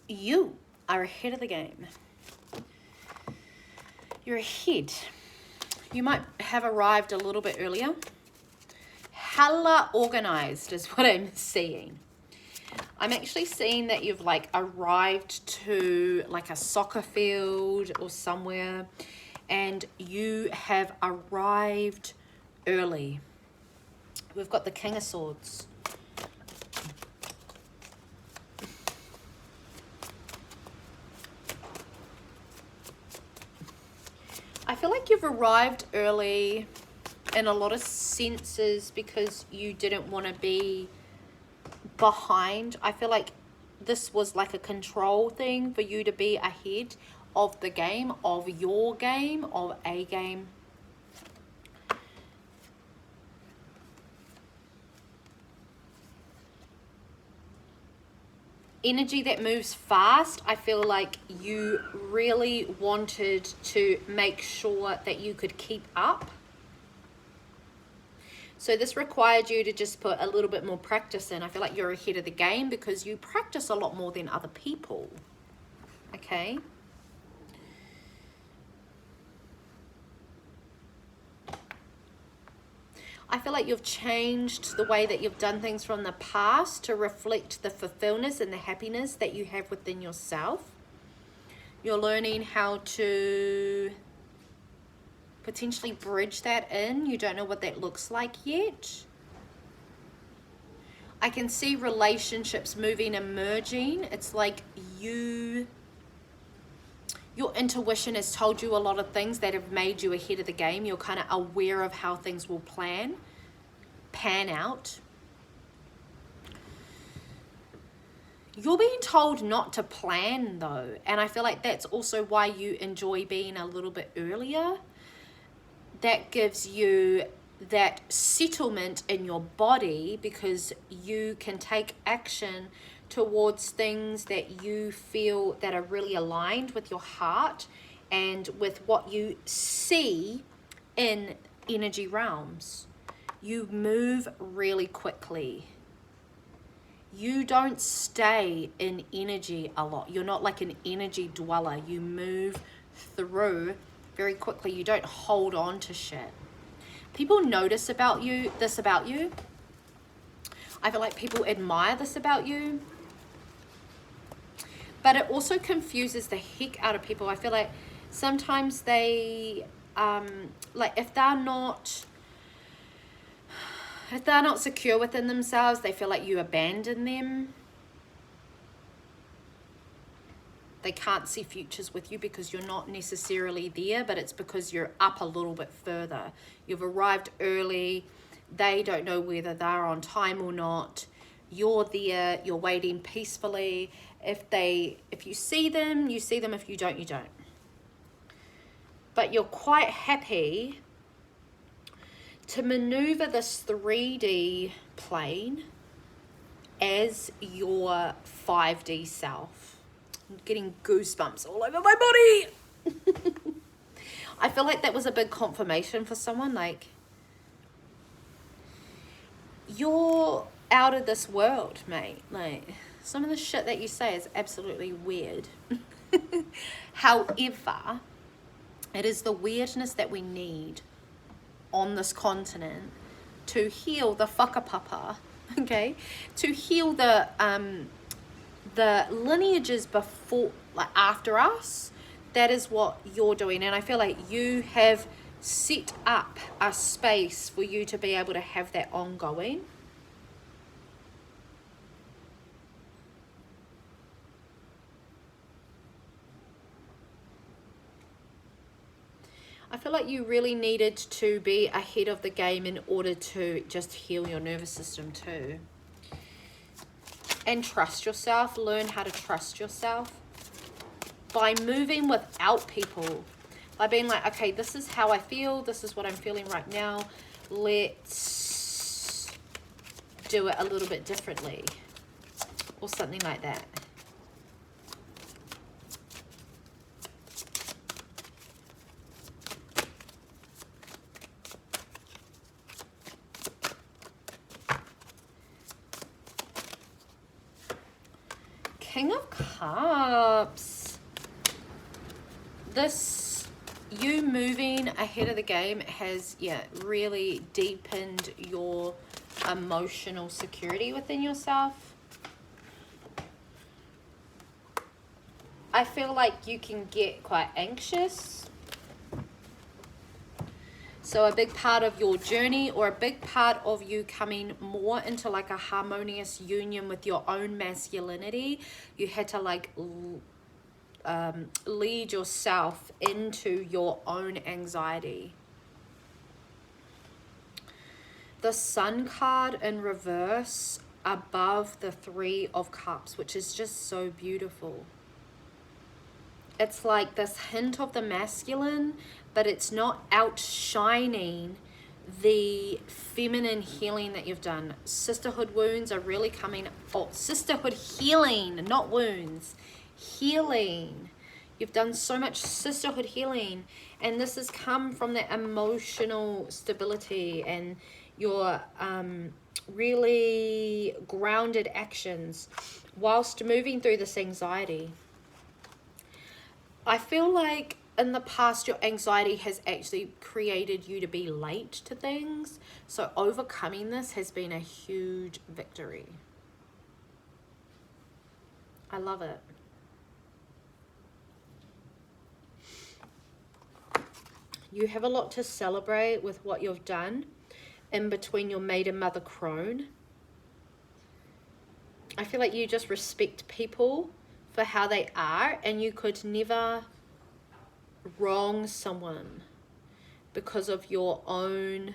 you are ahead of the game. You're ahead. You might have arrived a little bit earlier. Hella organized is what I'm seeing. I'm actually seeing that you've like arrived to like a soccer field or somewhere, and you have arrived early. We've got the King of Swords. I feel like you've arrived early in a lot of senses because you didn't want to be behind. I feel like this was like a control thing for you to be ahead of the game, of your game, of a game. Energy that moves fast. I feel like you really wanted to make sure that you could keep up. So this required you to just put a little bit more practice in. I feel like you're ahead of the game because you practice a lot more than other people. Okay. I feel like you've changed the way that you've done things from the past to reflect the fulfillment and the happiness that you have within yourself. You're learning how to potentially bridge that in. You don't know what that looks like yet. I can see relationships moving and merging. It's like your intuition has told you a lot of things that have made you ahead of the game. You're kind of aware of how things will pan out. You're being told not to plan though. And I feel like that's also why you enjoy being a little bit earlier. That gives you that settlement in your body because you can take action towards things that you feel that are really aligned with your heart and with what you see in energy realms. You move really quickly. You don't stay in energy a lot. You're not like an energy dweller. You move through very quickly. You don't hold on to shit. People notice this about you. I feel like people admire this about you. But it also confuses the heck out of people. I feel like sometimes they, like if they're not secure within themselves, they feel like you abandon them. They can't see futures with you because you're not necessarily there, but it's because you're up a little bit further. You've arrived early. They don't know whether they're on time or not. You're there, you're waiting peacefully. If you see them, you see them. If you don't, you don't. But you're quite happy to maneuver this 3D plane as your 5D self. I'm getting goosebumps all over my body. I feel like that was a big confirmation for someone. Like, you're out of this world, mate. Like, some of the shit that you say is absolutely weird. However, it is the weirdness that we need on this continent to heal the whakapapa, okay? To heal the lineages before, like after us. That is what you're doing. And I feel like you have set up a space for you to be able to have that ongoing. I feel like you really needed to be ahead of the game in order to just heal your nervous system too. And trust yourself. Learn how to trust yourself by moving without people. By being like, okay, this is how I feel. This is what I'm feeling right now. Let's do it a little bit differently. Or something like that. King of Cups. This, you moving ahead of the game has, yeah, really deepened your emotional security within yourself. I feel like you can get quite anxious. So a big part of your journey, or a big part of you coming more into like a harmonious union with your own masculinity, you had to like lead yourself into your own anxiety. The Sun card in reverse above the Three of Cups, which is just so beautiful. It's like this hint of the masculine, but it's not outshining the feminine healing that you've done. Sisterhood wounds are really coming. Oh, sisterhood healing, not wounds. Healing. You've done so much sisterhood healing, and this has come from the emotional stability and your really grounded actions whilst moving through this anxiety. I feel like in the past, your anxiety has actually created you to be late to things. So overcoming this has been a huge victory. I love it. You have a lot to celebrate with what you've done in between your maiden mother crone. I feel like you just respect people for how they are, and you could never wrong someone because of your own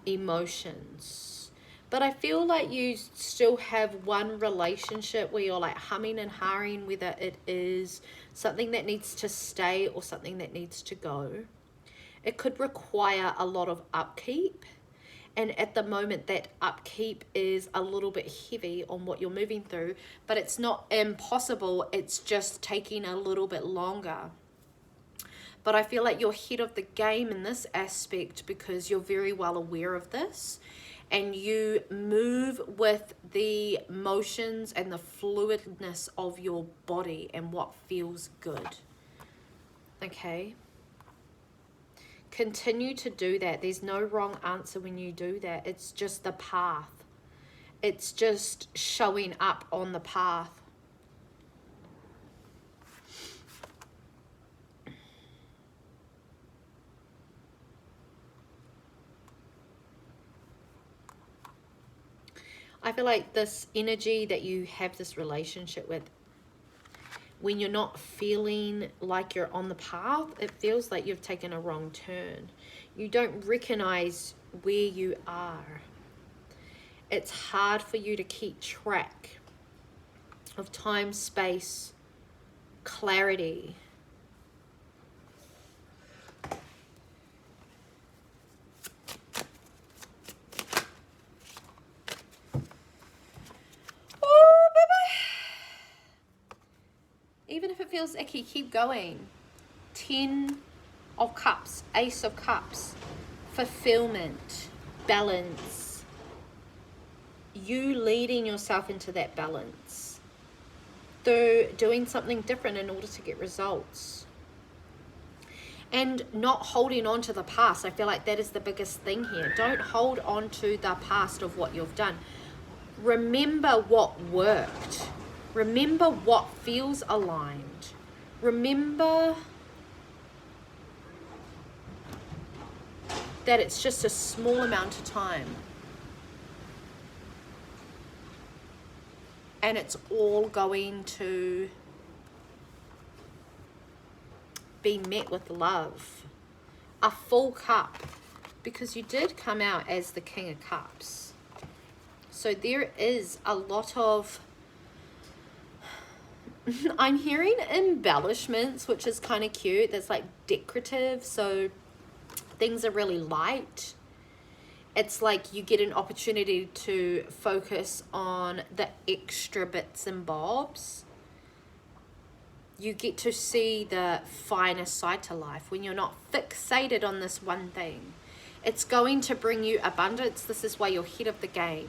emotions. But I feel like you still have one relationship where you're like humming and hawing, whether it is something that needs to stay or something that needs to go. It could require a lot of upkeep. And at the moment, that upkeep is a little bit heavy on what you're moving through, but it's not impossible. It's just taking a little bit longer. But I feel like you're ahead of the game in this aspect because you're very well aware of this, and you move with the motions and the fluidness of your body and what feels good. Okay? Continue to do that. There's no wrong answer when you do that. It's just the path. It's just showing up on the path. I feel like this energy that you have this relationship with, when you're not feeling like you're on the path, it feels like you've taken a wrong turn. You don't recognize where you are. It's hard for you to keep track of time, space, clarity. Even if it feels icky, keep going. 10 of Cups, Ace of Cups, fulfillment, balance. You leading yourself into that balance through doing something different in order to get results. And not holding on to the past. I feel like that is the biggest thing here. Don't hold on to the past of what you've done. Remember what worked. Remember what feels aligned. Remember that it's just a small amount of time. And it's all going to be met with love. A full cup. Because you did come out as the King of Cups. So there is a lot of... I'm hearing embellishments, which is kind of cute. That's like decorative. So things are really light. It's like you get an opportunity to focus on the extra bits and bobs. You get to see the finer side to life when you're not fixated on this one thing. It's going to bring you abundance. This is why you're ahead of the game.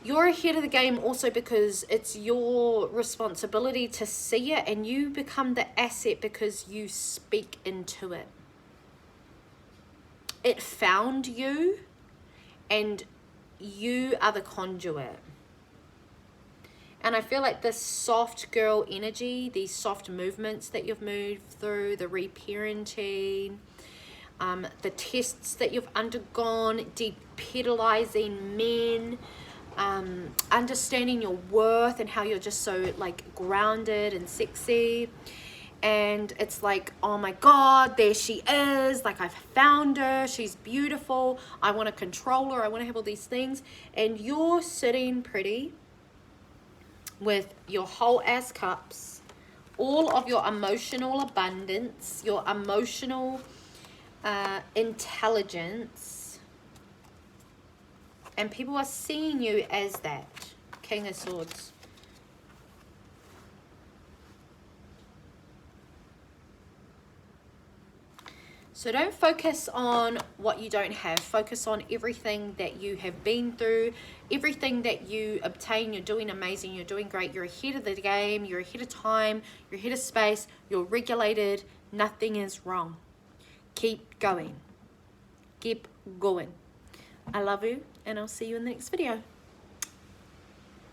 You're ahead of the game also because it's your responsibility to see it, and you become the asset because you speak into it. It found you, and you are the conduit. And I feel like this soft girl energy, these soft movements that you've moved through, the reparenting, the tests that you've undergone, depedalizing men, understanding your worth and how you're just so like grounded and sexy. And it's like, oh my God, there she is. Like, I've found her. She's beautiful. I want to control her. I want to have all these things. And you're sitting pretty with your whole ass cups, all of your emotional abundance, your emotional intelligence, and people are seeing you as that. King of Swords. So don't focus on what you don't have. Focus on everything that you have been through, everything that you obtain. You're doing amazing. You're doing great. You're ahead of the game. You're ahead of time. You're ahead of space. You're regulated. Nothing is wrong. Keep going. Keep going. I love you, and I'll see you in the next video.